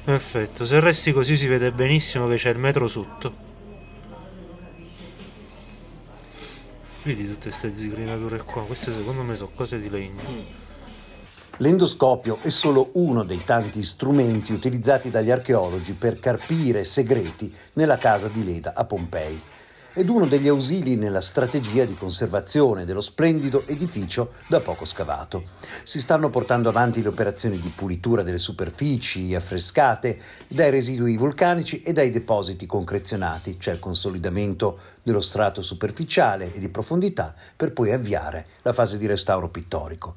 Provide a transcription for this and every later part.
Perfetto, se resti così si vede benissimo che c'è il metro sotto. Vedi tutte queste zigrinature qua, queste secondo me sono cose di legno. L'endoscopio è solo uno dei tanti strumenti utilizzati dagli archeologi per carpire segreti nella casa di Leda a Pompei ed uno degli ausili nella strategia di conservazione dello splendido edificio da poco scavato. Si stanno portando avanti le operazioni di pulitura delle superfici affrescate dai residui vulcanici e dai depositi concrezionati, cioè il consolidamento dello strato superficiale e di profondità per poi avviare la fase di restauro pittorico.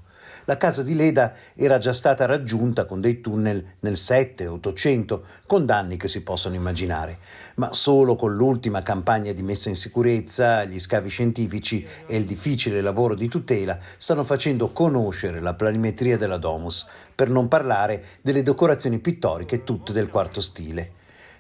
La casa di Leda era già stata raggiunta con dei tunnel nel 7-800, con danni che si possono immaginare, ma solo con l'ultima campagna di messa in sicurezza, gli scavi scientifici e il difficile lavoro di tutela stanno facendo conoscere la planimetria della domus, per non parlare delle decorazioni pittoriche tutte del quarto stile.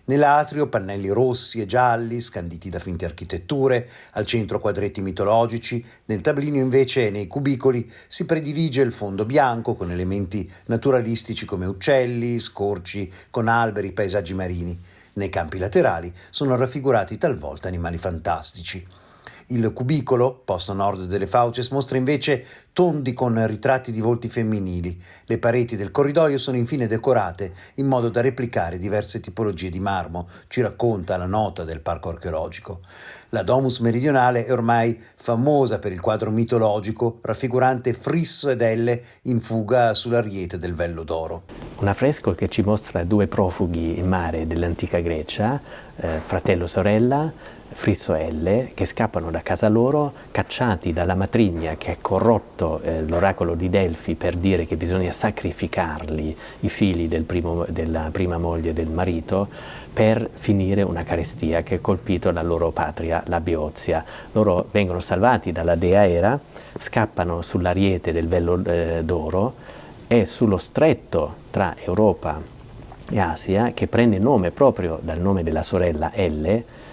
Nell'atrio pannelli rossi e gialli, scanditi da finte architetture, al centro quadretti mitologici, nel tablino invece e nei cubicoli si predilige il fondo bianco con elementi naturalistici come uccelli, scorci, con alberi, paesaggi marini. Nei campi laterali sono raffigurati talvolta animali fantastici. Il cubicolo, posto a nord delle Fauces, mostra invece tondi con ritratti di volti femminili. Le pareti del corridoio sono infine decorate in modo da replicare diverse tipologie di marmo, ci racconta la nota del parco archeologico. La domus meridionale è ormai famosa per il quadro mitologico raffigurante Frisso ed Elle in fuga sull'ariete del Vello d'Oro. Un affresco che ci mostra due profughi in mare dell'antica Grecia, fratello e sorella, Frisso e Elle, che scappano da casa loro, cacciati dalla matrigna che ha corrotto l'oracolo di Delfi per dire che bisogna sacrificarli, i figli della prima moglie del marito, per finire una carestia che ha colpito la loro patria, la Beozia. Loro vengono salvati dalla dea Era, scappano sull'ariete del Vello d'Oro e sullo stretto tra Europa e Asia, che prende nome proprio dal nome della sorella Elle,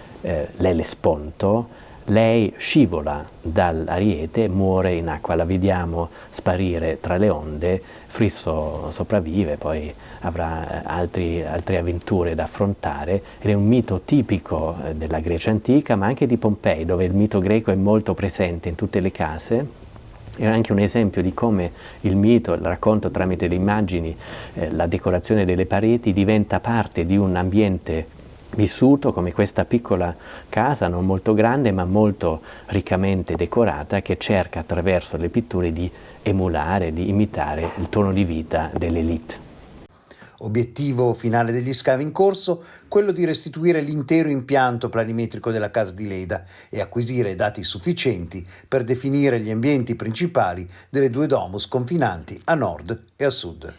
l'Ellesponto. Lei scivola dall'ariete e muore in acqua, la vediamo sparire tra le onde. Frisso sopravvive, poi avrà altre avventure da affrontare ed è un mito tipico della Grecia antica, ma anche di Pompei, dove il mito greco è molto presente in tutte le case. È anche un esempio di come il mito, il racconto tramite le immagini, la decorazione delle pareti diventa parte di un ambiente vissuto, come questa piccola casa, non molto grande ma molto riccamente decorata, che cerca attraverso le pitture di emulare, di imitare il tono di vita dell'élite. Obiettivo finale degli scavi in corso, quello di restituire l'intero impianto planimetrico della casa di Leda e acquisire dati sufficienti per definire gli ambienti principali delle due domus confinanti a nord e a sud.